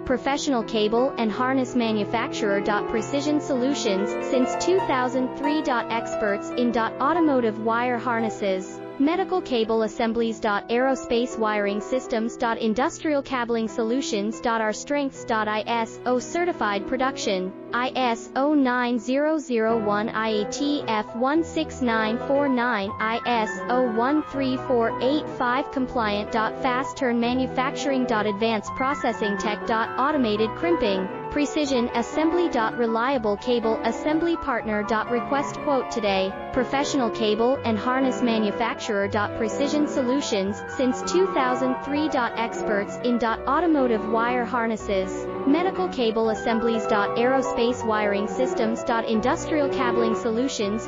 professional cable and harness manufacturer. Precision Solutions, since 2003. Experts in automotive wire harnesses, medical cable assemblies. Aerospace wiring systems. Industrial cabling solutions. Our strengths. ISO certified production, ISO 9001, IATF 16949, ISO 13485 compliant. Fast turn manufacturing. Advanced processing tech. Automated crimping, precision assembly. Reliable cable assembly partner. Request quote today. Professional cable and harness manufacturer. Precision Solutions, since 2003. Experts in automotive wire harnesses, medical cable assemblies. Aerospace wiring systems. Industrial cabling solutions.